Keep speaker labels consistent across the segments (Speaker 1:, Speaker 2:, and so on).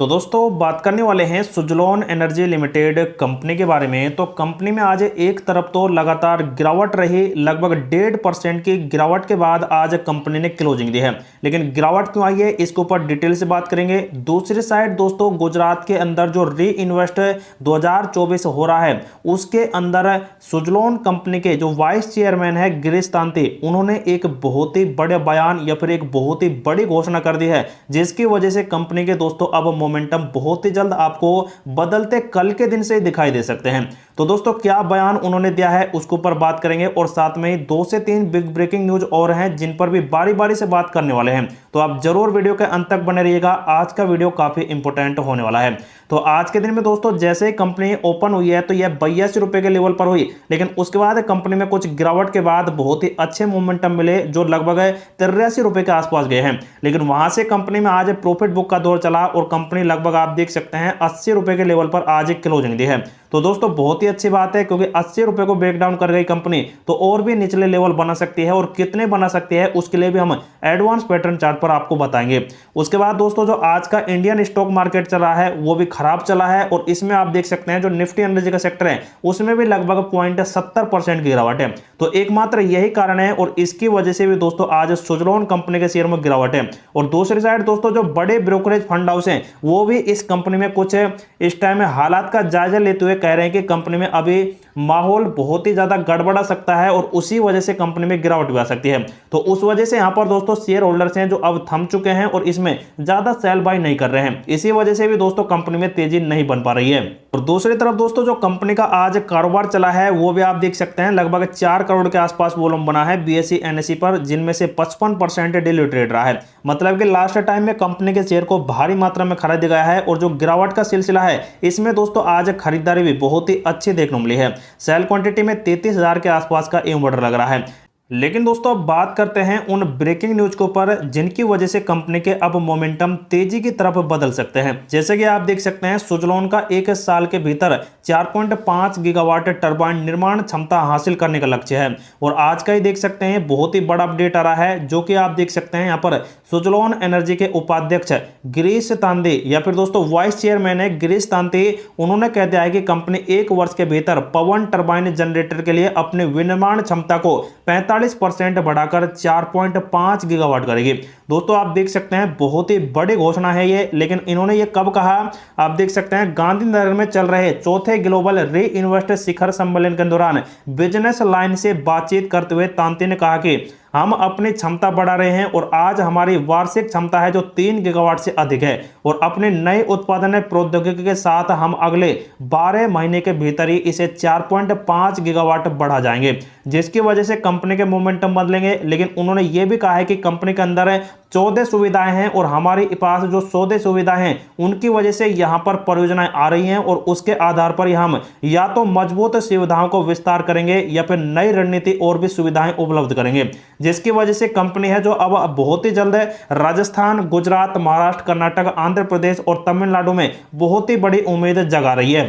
Speaker 1: तो दोस्तों बात करने वाले हैं सुजलॉन एनर्जी लिमिटेड कंपनी के बारे में। तो कंपनी में आज एक तरफ तो लगातार गिरावट रही, लगभग 1.5% की गिरावट के बाद आज कंपनी ने क्लोजिंग दी है। लेकिन गिरावट क्यों आई है इसके ऊपर डिटेल से बात करेंगे। दूसरी साइड दोस्तों गुजरात के अंदर जो री इन्वेस्ट 2024 हो रहा है उसके अंदर सुजलॉन कंपनी के जो वाइस चेयरमैन है गिरीश तांती, उन्होंने एक बहुत ही बड़े बयान या फिर एक बहुत ही बड़ी घोषणा कर दी है, जिसकी वजह से कंपनी के दोस्तों अब मोमेंटम बहुत ही जल्द आपको बदलते कल के दिन से दिखाई दे सकते हैं। तो दोस्तों क्या बयान उन्होंने दिया है उसके ऊपर बात करेंगे और साथ में ही 2 से 3 बिग ब्रेकिंग न्यूज और हैं जिन पर भी बारी बारी से बात करने वाले हैं। तो आप जरूर वीडियो के अंत तक बने रहिएगा, आज का वीडियो काफी इंपॉर्टेंट होने वाला है। तो आज के दिन में दोस्तों जैसे ही कंपनी ओपन हुई है तो यह 82 रुपए के लेवल पर हुई, लेकिन उसके बाद कंपनी में कुछ गिरावट के बाद बहुत ही अच्छे मोमेंटम मिले जो लगभग 83 रुपए के आसपास गए हैं। लेकिन वहां से कंपनी में आज प्रॉफिट बुक का दौर चला और कंपनी लगभग आप देख सकते हैं 80 रुपए के लेवल पर आज क्लोजिंग दी है। तो दोस्तों बहुत ही अच्छी बात है क्योंकि 80 रुपए को ब्रेक डाउन कर गई कंपनी तो और भी निचले लेवल बना सकती है, और कितने बना सकती है उसके लिए भी हम एडवांस पैटर्न चार्ट पर आपको बताएंगे। उसके बाद दोस्तों जो आज का इंडियन स्टॉक मार्केट चल रहा है वो भी खराब चला है, और इसमें आप देख सकते हैं जो निफ्टी एनर्जी का सेक्टर है उसमें भी लगभग 0.70% की गिरावट है। तो एकमात्र यही कारण है और इसकी वजह से भी दोस्तों आज सुजलॉन कंपनी के शेयर में गिरावट है। और दूसरी साइड दोस्तों जो बड़े ब्रोकरेज फंड हाउस हैं वो भी इस कंपनी में कुछ इस टाइम में हालात का जायजा लेते हुए कह रहे हैं कि कंपनी में अभी माहौल बहुत ही ज्यादा गड़बड़ा सकता है और उसी वजह से कंपनी में गिरावट भी आ सकती है। तो उस वजह से यहां पर दोस्तों शेयर होल्डर्स हैं जो अब थम चुके हैं और इसमें ज्यादा सेल बाय नहीं कर रहे हैं। इसी वजह से भी दोस्तों कंपनी में तेजी नहीं बन पा रही है। और दूसरी तरफ दोस्तों जो कंपनी का आज कारोबार चला है वो भी आप देख सकते हैं, लगभग 4 करोड़ के आसपास वॉल्यूम बना है बीएसई एनएसई पर, जिनमें से 55% डेली ट्रेड रहा है। मतलब कि लास्ट टाइम में कंपनी के शेयर को भारी मात्रा में खरीदा गया है और जो गिरावट का सिलसिला है इसमें दोस्तों आज खरीदारी भी बहुत ही अच्छी देखने को मिली है। सेल क्वांटिटी में 33,000 के आसपास का एम ऑर्डर लग रहा है। लेकिन दोस्तों अब बात करते हैं उन ब्रेकिंग न्यूज के ऊपर जिनकी वजह से कंपनी के अब मोमेंटम तेजी की तरफ बदल सकते हैं। जैसे कि आप देख सकते हैं सुजलॉन का 1 साल के भीतर 4.5 गीगावाट टरबाइन निर्माण क्षमता हासिल करने का लक्ष्य है। और आज का ही देख सकते हैं बहुत ही बड़ा अपडेट आ रहा है जो कि आप देख सकते हैं यहाँ पर सुजलॉन एनर्जी के उपाध्यक्ष गिरीश तांती या फिर दोस्तों वाइस चेयरमैन है गिरीश तांती, उन्होंने कह दिया है कि कंपनी 1 वर्ष के भीतर पवन टरबाइन जनरेटर के लिए अपने विनिर्माण क्षमता को 45% बढ़ाकर 4.5 गीगावाट करेगी। दोस्तों आप देख सकते हैं बहुत ही बड़ी घोषणा है ये, लेकिन इन्होंने ये कब कहा आप देख सकते हैं गांधीनगर में चल रहे 4थे ग्लोबल री इन्वेस्ट शिखर सम्मेलन के दौरान बिजनेस लाइन से बातचीत करते हुए तांती ने कहा कि हम अपनी क्षमता बढ़ा रहे हैं और आज हमारी वार्षिक क्षमता है जो 3 गीगावाट से अधिक है, और अपने नए उत्पादन प्रौद्योगिकी के साथ हम अगले 12 महीने के भीतर ही इसे 4.5 गीगावाट बढ़ा जाएंगे, जिसकी वजह से कंपनी के मोमेंटम बदलेंगे। लेकिन उन्होंने ये भी कहा है कि कंपनी के अंदर 14 सुविधाएं हैं और हमारे पास जो 14 सुविधाएं हैं उनकी वजह से यहां पर परियोजनाएं आ रही हैं, और उसके आधार पर हम या तो मजबूत सुविधाओं को विस्तार करेंगे या फिर नई रणनीति और भी सुविधाएं उपलब्ध करेंगे, जिसकी वजह से कंपनी है जो अब बहुत ही जल्द राजस्थान, गुजरात, महाराष्ट्र, कर्नाटक, आंध्र प्रदेश और तमिलनाडु में बहुत ही बड़ी उम्मीद जगा रही है।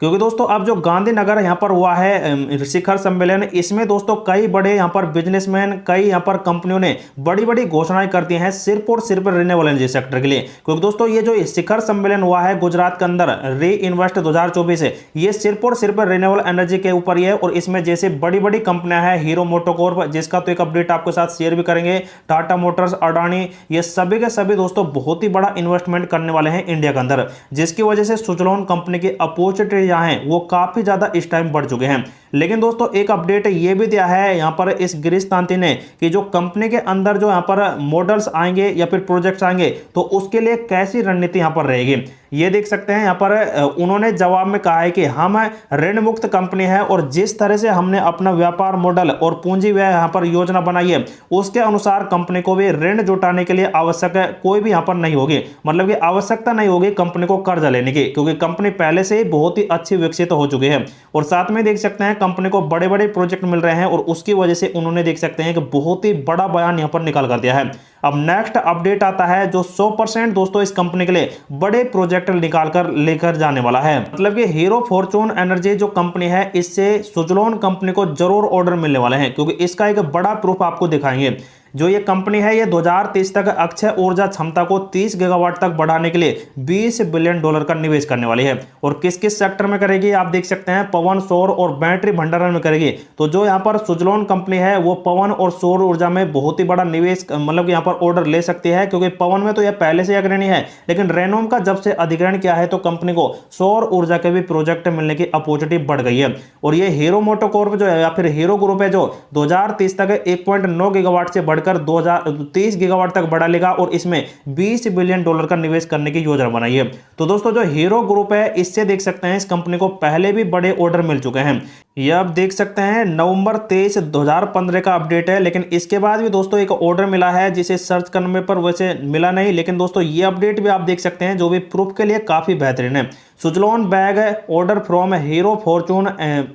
Speaker 1: क्योंकि दोस्तों अब जो गांधीनगर यहाँ पर हुआ है शिखर सम्मेलन, इसमें दोस्तों कई बड़े यहाँ पर बिजनेसमैन, कई यहाँ पर कंपनियों ने बड़ी बड़ी घोषणाएं करती हैं सिर्फ और सिर्फ रिन्यूएबल एनर्जी सेक्टर के लिए। क्योंकि दोस्तों ये जो शिखर सम्मेलन हुआ है गुजरात के अंदर री इन्वेस्ट 2024 है, ये सिर्फ और सिर्फ रिन्यूएबल एनर्जी के ऊपर ही है। और इसमें जैसे बड़ी बड़ी कंपनियां हैं हीरो मोटोकॉर्प, जिसका तो एक अपडेट आपके साथ शेयर भी करेंगे, टाटा मोटर्स, अडानी, ये सभी के सभी दोस्तों बहुत ही बड़ा इन्वेस्टमेंट करने वाले हैं इंडिया के अंदर, जिसकी वजह से सुजलॉन कंपनी की अपॉर्चुनिटी हैं वो काफी ज्यादा इस टाइम बढ़ चुके हैं। लेकिन दोस्तों एक अपडेट ये भी दिया है यहाँ पर इस गिरीश तांती ने कि जो कंपनी के अंदर जो यहाँ पर मॉडल्स आएंगे या फिर प्रोजेक्ट्स आएंगे तो उसके लिए कैसी रणनीति यहाँ पर रहेगी। ये देख सकते हैं यहाँ पर उन्होंने जवाब में कहा है कि हम ऋण मुक्त कंपनी है और जिस तरह से हमने अपना व्यापार मॉडल और पूंजी व्यय यहाँ पर योजना बनाई है उसके अनुसार कंपनी को भी ऋण जुटाने के लिए आवश्यक कोई भी यहाँ पर नहीं होगी, मतलब कि आवश्यकता नहीं होगी कंपनी को कर्जा लेने की, क्योंकि कंपनी पहले से ही बहुत ही अच्छी विकसित हो चुकी है। और साथ में देख सकते हैं कंपनी को बड़े बड़े प्रोजेक्ट मिल रहे हैं और उसकी वजह से उन्होंने देख सकते हैं कि बहुत ही बड़ा बयान यहां पर निकाल कर दिया है। अब नेक्स्ट अपडेट आता है जो 100% दोस्तों इस कंपनी के लिए बड़े प्रोजेक्ट निकाल कर लेकर जाने वाला है। मतलब कि हीरो फॉर्चून एनर्जी जो कंपनी है इससे सुजलॉन कंपनी को जरूर ऑर्डर मिलने वाले हैं, क्योंकि इसका एक बड़ा प्रूफ आपको दिखाएंगे। जो ये कंपनी है ये 2030 तक अक्षय ऊर्जा क्षमता को 30 गीगावाट तक बढ़ाने के लिए $20 बिलियन का निवेश करने वाली है। और किस किस सेक्टर में करेगी आप देख सकते हैं, पवन, सौर और बैटरी भंडारण में करेगी। तो जो यहाँ पर सुजलॉन कंपनी है वो पवन और सौर ऊर्जा में बहुत ही बड़ा निवेश मतलब यहाँ पर ऑर्डर ले सकती है, क्योंकि पवन में तो यह पहले से अग्रणी है, लेकिन रेनोम का जब से अधिग्रहण किया है तो कंपनी को सौर ऊर्जा के भी प्रोजेक्ट मिलने की अपॉर्चुनिटी बढ़ गई है। और ये हीरो मोटोकॉर्प जो है या फिर हीरो ग्रुप है जो 2030 तक 1.9 गीगावाट से बढ़कर 2030 गीगावाट तक बढ़ा लेगा और इसमें $20 बिलियन का निवेश करने की योजना बनाई है। तो दोस्तों जो हीरो ग्रुप है इससे देख सकते हैं इस कंपनी को पहले भी बड़े ऑर्डर मिल चुके हैं। ये आप देख सकते हैं नवंबर 23, 2015 का अपडेट है, लेकिन इसके बाद भी दोस्तों एक ऑर्डर मिला है जिसे सर्च करने पर वैसे मिला नहीं, लेकिन दोस्तों ये अपडेट भी आप देख सकते हैं जो भी प्रूफ के लिए काफी बेहतरीन है। Suzlon bag order from hero Fortune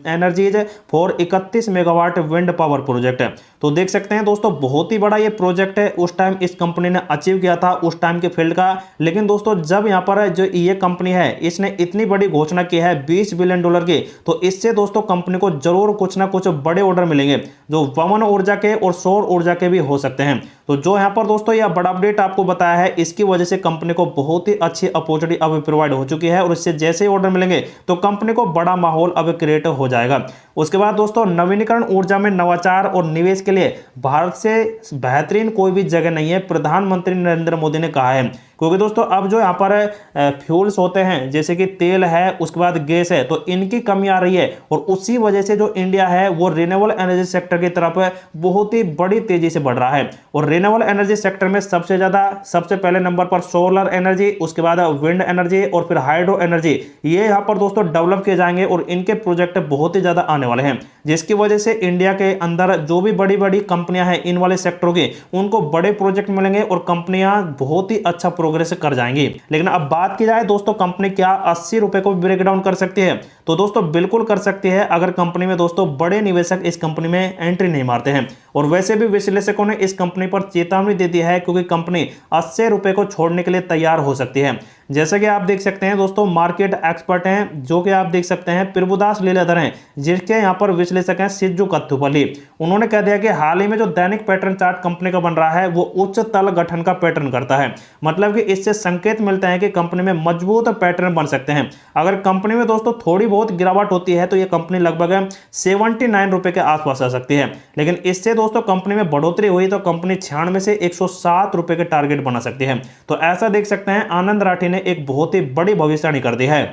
Speaker 1: energies for 31 megawatt wind power project है। तो देख सकते हैं दोस्तों बहुत ही बड़ा ये प्रोजेक्ट है, उस टाइम इस कंपनी ने अचीव किया था उस टाइम के फील्ड का। लेकिन दोस्तों जब यहाँ पर जो ये कंपनी है इसने इतनी बड़ी घोषणा की है $20 बिलियन की, तो इससे दोस्तों कंपनी को जरूर कुछ ना कुछ बड़े ऑर्डर मिलेंगे जो पवन ऊर्जा के और सौर ऊर्जा के भी हो सकते हैं। तो जो यहाँ पर दोस्तों यह बड़ा अपडेट आपको बताया है इसकी वजह से कंपनी को बहुत ही अच्छी अपॉर्चुनिटी अब प्रोवाइड हो चुकी है और इससे जैसे ही ऑर्डर मिलेंगे तो कंपनी को बड़ा माहौल अब क्रिएट हो जाएगा। उसके बाद दोस्तों नवीनीकरण ऊर्जा में नवाचार और निवेश के लिए भारत से बेहतरीन कोई भी जगह नहीं है, प्रधानमंत्री नरेंद्र मोदी ने कहा है। क्योंकि दोस्तों अब जो यहाँ पर फ्यूल्स होते हैं जैसे कि तेल है उसके बाद गैस है तो इनकी कमी आ रही है और उसी वजह से जो इंडिया है वो रिन्यूएबल एनर्जी सेक्टर की तरफ बहुत ही बड़ी तेजी से बढ़ रहा है। और रिन्यूएबल एनर्जी सेक्टर में सबसे पहले नंबर पर सोलर एनर्जी, उसके बाद विंड एनर्जी और फिर हाइड्रो एनर्जी, ये यहाँ पर दोस्तों डेवलप किए जाएंगे और इनके प्रोजेक्ट बहुत ही ज्यादा आने वाले हैं, जिसकी वजह से इंडिया के अंदर जो भी बड़ी बड़ी कंपनियां हैं इन वाले सेक्टरों की उनको बड़े प्रोजेक्ट मिलेंगे और कंपनियां बहुत ही अच्छा प्रोग्रेस कर जाएंगी। लेकिन अब बात की जाए दोस्तों कंपनी क्या 80 रुपए को ब्रेक डाउन कर सकती है, तो दोस्तों बिल्कुल कर सकती है अगर कंपनी में दोस्तों बड़े निवेशक इस कंपनी में एंट्री नहीं मारते हैं। और वैसे भी विश्लेषकों ने इस कंपनी पर चेतावनी दे दी है क्योंकि कंपनी 80 रुपए को छोड़ने के लिए तैयार हो सकती है। जैसे कि आप देख सकते हैं दोस्तों मार्केट एक्सपर्ट हैं जो कि आप देख सकते हैं प्रभुदास लीलाधर हैं, जिसके यहाँ पर विश्लेषक हैं सिज्जू कत्थुपल्ली। उन्होंने कह दिया कि हाल ही में जो दैनिक पैटर्न चार्ट कंपनी का बन रहा है वो उच्च तल गठन का पैटर्न करता है, मतलब कि इससे संकेत मिलते हैं कि कंपनी में मजबूत पैटर्न बन सकते हैं। अगर कंपनी में दोस्तों थोड़ी बहुत गिरावट होती है तो ये कंपनी लगभग 79 रुपए के आसपास आ सकती है, लेकिन इससे दोस्तों कंपनी में बढ़ोतरी हुई तो कंपनी 96 से 107 रुपए के टारगेट बना सकती है। तो ऐसा देख सकते हैं आनंद राठी ने एक बहुत ही बड़ी भविष्यवाणी कर दी है।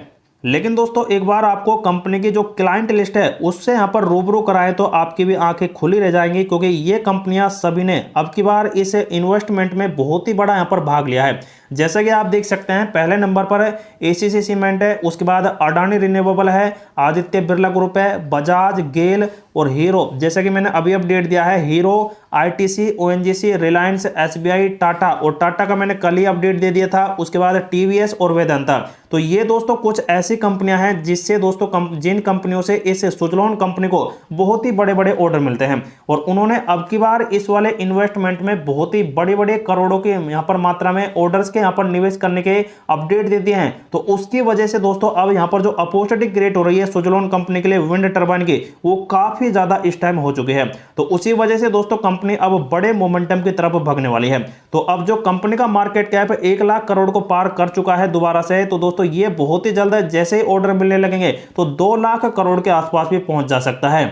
Speaker 1: लेकिन दोस्तों एक बार आपको कंपनी की जो क्लाइंट लिस्ट है उससे यहाँ पर रूबरू कराएं तो आपकी भी आंखें खुली रह जाएंगी, क्योंकि ये कंपनियां सभी ने अब की बार इस इन्वेस्टमेंट में बहुत ही बड़ा यहाँ पर भाग लिया है। जैसा कि आप देख सकते हैं पहले नंबर पर एसीसी सीमेंट है, उसके बाद अडानी रिन्यूएबल है, आदित्य बिरला ग्रुप है, बजाज, गेल और हीरो। जैसा कि मैंने अभी अपडेट दिया है hero, ITC, ONGC, Reliance, SBI, Tata, और टाटा का मैंने कल ही अपडेट दे दिया था। उसके बाद टीवीएस और वेदांता। तो ये दोस्तों कुछ ऐसी कंपनियां हैं जिससे दोस्तों जिन कंपनियों से इस सुजलॉन कंपनी को बहुत ही बड़े बड़े ऑर्डर मिलते हैं और उन्होंने अब की बार इस वाले इन्वेस्टमेंट में बहुत ही बड़े बड़े करोड़ों के यहाँ पर मात्रा में ऑर्डर्स के यहाँ पर निवेश करने के अपडेट दे दिए हैं। तो उसकी वजह से दोस्तों अब यहाँ पर जो अपॉर्चुनिटी क्रिएट हो रही है सुजलॉन कंपनी के लिए विंड टर्बाइन की, वो काफी ज्यादा इस टाइम हो चुकी है। तो उसी वजह से दोस्तों कंपनी अब बड़े मोमेंटम की तरफ भागने वाली है। तो अब जो कंपनी का मार्केट कैप 1 लाख करोड़ को पार कर चुका है दोबारा से, तो दोस्तों ये बहुत ही जल्द जैसे ही ऑर्डर मिलने लगेंगे तो 2 लाख करोड़ के आसपास भी पहुंच जा सकता है,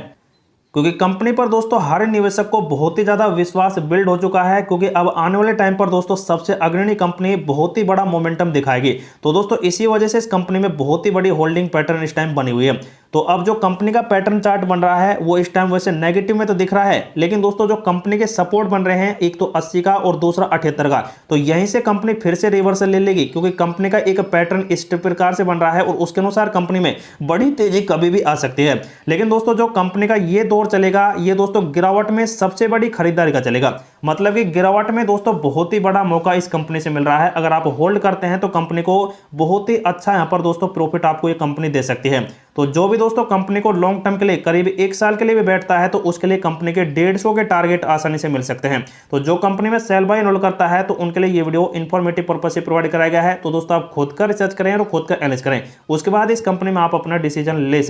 Speaker 1: क्योंकि कंपनी पर दोस्तों हर निवेशक को बहुत ही ज्यादा विश्वास बिल्ड हो चुका है। क्योंकि अब आने वाले टाइम पर दोस्तों सबसे अग्रणी कंपनी बहुत ही बड़ा मोमेंटम दिखाएगी। तो दोस्तों इसी वजह से इस कंपनी में बहुत ही बड़ी होल्डिंग पैटर्न इस टाइम बनी हुई है। तो अब जो कंपनी का पैटर्न चार्ट बन रहा है वो इस टाइम वैसे नेगेटिव में तो दिख रहा है, लेकिन दोस्तों जो कंपनी के सपोर्ट बन रहे हैं एक तो 80 का और दूसरा 78 का, तो यहीं से कंपनी फिर से रिवर्सल ले लेगी, क्योंकि कंपनी का एक पैटर्न इस प्रकार से बन रहा है और उसके अनुसार कंपनी में बड़ी तेजी कभी भी आ सकती है। लेकिन दोस्तों जो कंपनी का ये दौर चलेगा ये दोस्तों गिरावट में सबसे बड़ी खरीदारी का चलेगा, मतलब कि गिरावट में दोस्तों बहुत ही बड़ा मौका इस कंपनी से मिल रहा है। अगर आप होल्ड करते हैं तो कंपनी को बहुत ही अच्छा यहां पर दोस्तों प्रॉफिट आपको ये कंपनी दे सकती है। तो जो भी दोस्तों कंपनी को लॉन्ग टर्म के लिए करीब 1 साल के लिए भी बैठता है तो उसके लिए कंपनी के 150 के टारगेट आसानी से मिल सकते हैं। तो जो कंपनी में सेल बाय एनरोल करता है तो उनके लिए ये वीडियो इन्फॉर्मेटिव पर्पज से प्रोवाइड कराया गया है। तो दोस्तों आप खुद का रिसर्च करें और खुद का एनालिसिस करें, उसके बाद इस कंपनी में आप अपना डिसीजन ले सकते हैं।